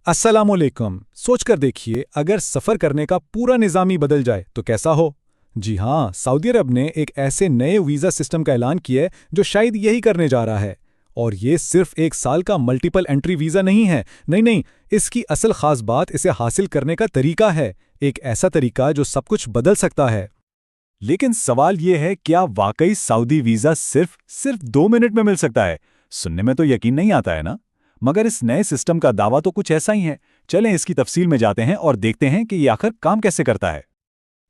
अस्सलामुअलैकुम। सोचकर देखिए, अगर सफ़र करने का पूरा निज़ाम ही बदल जाए तो कैसा हो। जी हाँ, सऊदी अरब ने एक ऐसे नए वीज़ा सिस्टम का ऐलान किया है जो शायद यही करने जा रहा है। और ये सिर्फ एक साल का मल्टीपल एंट्री वीज़ा नहीं है। नहीं नहीं, इसकी असल ख़ास बात इसे हासिल करने का तरीका है। एक ऐसा तरीका जो सब कुछ बदल सकता है। लेकिन सवाल ये है, क्या वाकई सऊदी वीजा सिर्फ 2 मिनट में मिल सकता है? सुनने में तो यकीन नहीं आता है ना। मगर इस नए सिस्टम का दावा तो कुछ ऐसा ही है। चलें इसकी तफसील में जाते हैं और देखते हैं कि ये आखिर काम कैसे करता है।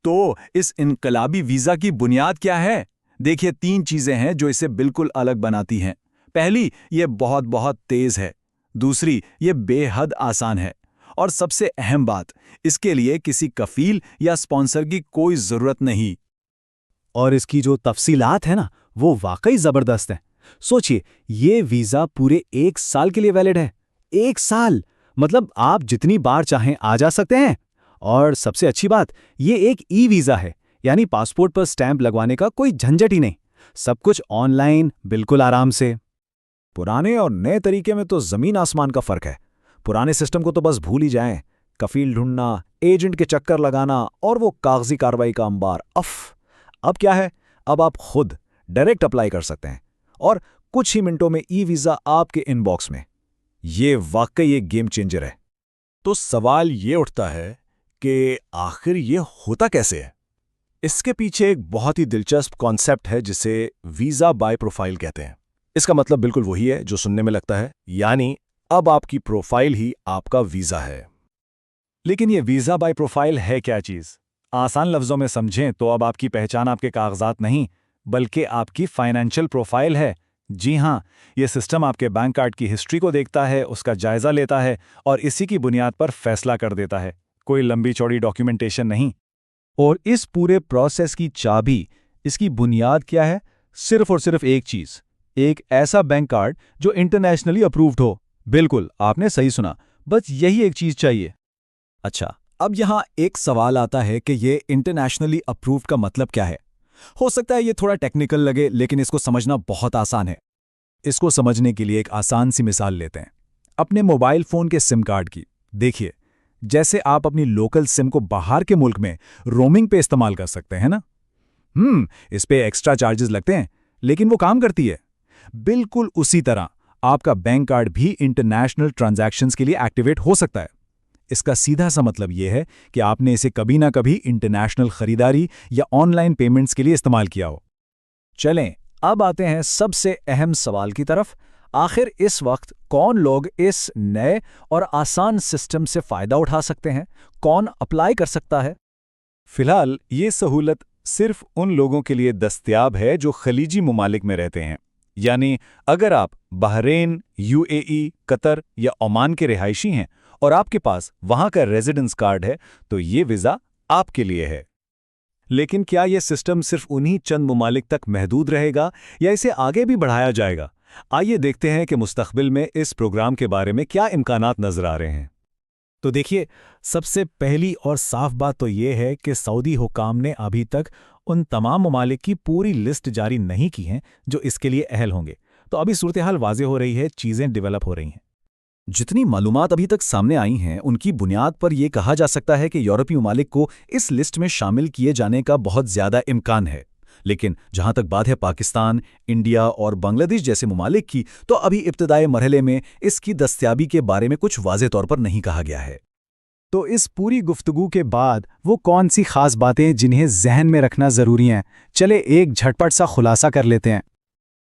तो इस इनकलाबी वीजा की बुनियाद क्या है? देखिए, 3 चीजें हैं जो इसे बिल्कुल अलग बनाती हैं। पहली, ये बहुत बहुत तेज है। दूसरी, ये बेहद आसान है। और सबसे अहम बात, इसके लिए किसी कफील या स्पॉन्सर की कोई जरूरत नहीं। और इसकी जो तफसीलात है ना, वो वाकई जबरदस्त है। सोचिए, ये वीजा पूरे 1 साल के लिए वैलिड है। 1 साल मतलब आप जितनी बार चाहें आ जा सकते हैं। और सबसे अच्छी बात, ये एक ई वीजा है, यानी पासपोर्ट पर स्टैंप लगवाने का कोई झंझट ही नहीं। सब कुछ ऑनलाइन, बिल्कुल आराम से। पुराने और नए तरीके में तो जमीन आसमान का फर्क है। पुराने सिस्टम को तो बस भूल ही जाएं। कफील ढूंढना, एजेंट के चक्कर लगाना और वो कागजी कार्रवाई का अंबार। अब क्या है? अब आप खुद डायरेक्ट अप्लाई कर सकते हैं और कुछ ही मिनटों में ई वीजा आपके इनबॉक्स में। ये वाकई एक गेम चेंजर है। तो सवाल ये उठता है कि आखिर ये होता कैसे है? इसके पीछे एक बहुत ही दिलचस्प कॉन्सेप्ट है जिसे वीजा बाय प्रोफाइल कहते हैं। इसका मतलब बिल्कुल वही है जो सुनने में लगता है, यानी अब आपकी प्रोफाइल ही आपका वीजा है। लेकिन ये वीजा बाय प्रोफाइल है क्या चीज? आसान लफ्जों में समझें तो अब आपकी पहचान आपके कागजात नहीं, बल्कि आपकी फाइनेंशियल प्रोफाइल है। जी हाँ, ये सिस्टम आपके बैंक कार्ड की हिस्ट्री को देखता है, उसका जायजा लेता है और इसी की बुनियाद पर फैसला कर देता है। कोई लंबी चौड़ी डॉक्यूमेंटेशन नहीं। और इस पूरे प्रोसेस की चाबी, इसकी बुनियाद क्या है? सिर्फ और सिर्फ एक चीज, एक ऐसा बैंक कार्ड जो इंटरनेशनली अप्रूव्ड हो। बिल्कुल, आपने सही सुना, बस यही एक चीज चाहिए। अच्छा, अब यहाँ एक सवाल आता है कि ये इंटरनेशनली अप्रूव्ड का मतलब क्या है? हो सकता है ये थोड़ा टेक्निकल लगे, लेकिन इसको समझना बहुत आसान है। इसको समझने के लिए एक आसान सी मिसाल लेते हैं, अपने मोबाइल फोन के सिम कार्ड की। देखिए, जैसे आप अपनी लोकल सिम को बाहर के मुल्क में रोमिंग पे इस्तेमाल कर सकते हैं ना। इस पे एक्स्ट्रा चार्जेस लगते हैं, लेकिन वो काम करती है। बिल्कुल उसी तरह आपका बैंक कार्ड भी इंटरनेशनल ट्रांजैक्शंस के लिए एक्टिवेट हो सकता है। इसका सीधा सा मतलब यह है कि आपने इसे कभी ना कभी इंटरनेशनल खरीदारी या ऑनलाइन पेमेंट्स के लिए इस्तेमाल किया हो। चलें, अब आते हैं सबसे अहम सवाल की तरफ। आखिर इस वक्त कौन लोग इस नए और आसान सिस्टम से फ़ायदा उठा सकते हैं? कौन अप्लाई कर सकता है? फिलहाल ये सहूलत सिर्फ उन लोगों के लिए दस्तयाब है जो खलीजी ममालिक में रहते हैं। यानी अगर आप बहरीन, यूएई, कतर या ओमान के रिहायशी हैं और आपके पास वहां का रेजिडेंस कार्ड है, तो ये वीज़ा आपके लिए है। लेकिन क्या यह सिस्टम सिर्फ उन्हीं चंद ममालिक तक महदूद रहेगा या इसे आगे भी बढ़ाया जाएगा? आइए देखते हैं कि मुस्तकबिल में इस प्रोग्राम के बारे में क्या इम्कानात नजर आ रहे हैं। तो देखिए, सबसे पहली और साफ बात तो ये है कि सऊदी हुकाम ने अभी तक उन तमाम ममालिक की पूरी लिस्ट जारी नहीं की हैं जो इसके लिए अहल होंगे। तो अभी सूरत हाल वाज़े हो रही है, चीज़ें डेवलप हो रही हैं। जितनी मालूमात अभी तक सामने आई हैं, उनकी बुनियाद पर यह कहा जा सकता है कि यूरोपीय ममालिक को इस लिस्ट में शामिल किए जाने का बहुत ज़्यादा इम्कान है। लेकिन जहां तक बात है पाकिस्तान, इंडिया और बांग्लादेश जैसे ममालिक की, तो अभी इब्तदाई मरहले में इसकी दस्तयाबी के बारे में कुछ वाज़े तौर पर नहीं कहा गया है। तो इस पूरी गुफ्तगू के बाद वो कौन सी खास बातें जिन्हें जहन में रखना ज़रूरी हैं? चले एक झटपट सा खुलासा कर लेते हैं।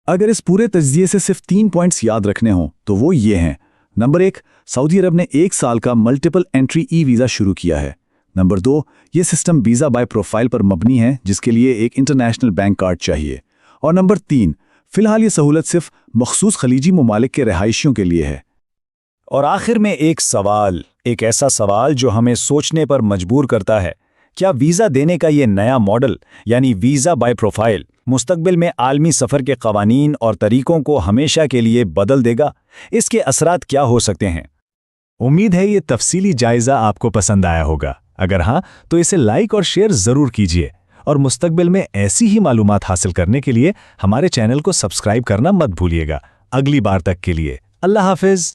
अगर इस पूरे तज्जिए से सिर्फ 3 पॉइंट्स याद रखने हों तो वो ये हैं। नंबर 1, सऊदी अरब ने 1 साल का मल्टीपल एंट्री ई वीज़ा शुरू किया है। नंबर 2, ये सिस्टम वीज़ा बाय प्रोफाइल पर मबनी है, जिसके लिए एक इंटरनेशनल बैंक कार्ड चाहिए। और नंबर 3, फिलहाल ये सहूलत सिर्फ मखसूस खलीजी ममालिक के रहायशियों के लिए है। और आखिर में एक सवाल, एक ऐसा सवाल जो हमें सोचने पर मजबूर करता है। क्या वीज़ा देने का ये नया मॉडल, यानी वीज़ा बाय प्रोफाइल, मुस्तकबिल में आलमी सफ़र के क़वानीन और तरीक़ों को हमेशा के लिए बदल देगा? इसके असरात क्या हो सकते हैं? उम्मीद है ये तफसीली जायज़ा आपको पसंद आया होगा। अगर हाँ, तो इसे लाइक और शेयर ज़रूर कीजिए। और मुस्तकबिल में ऐसी ही मालूमात हासिल करने के लिए हमारे चैनल को सब्सक्राइब करना मत भूलिएगा। अगली बार तक के लिए अल्लाह हाफ़िज़।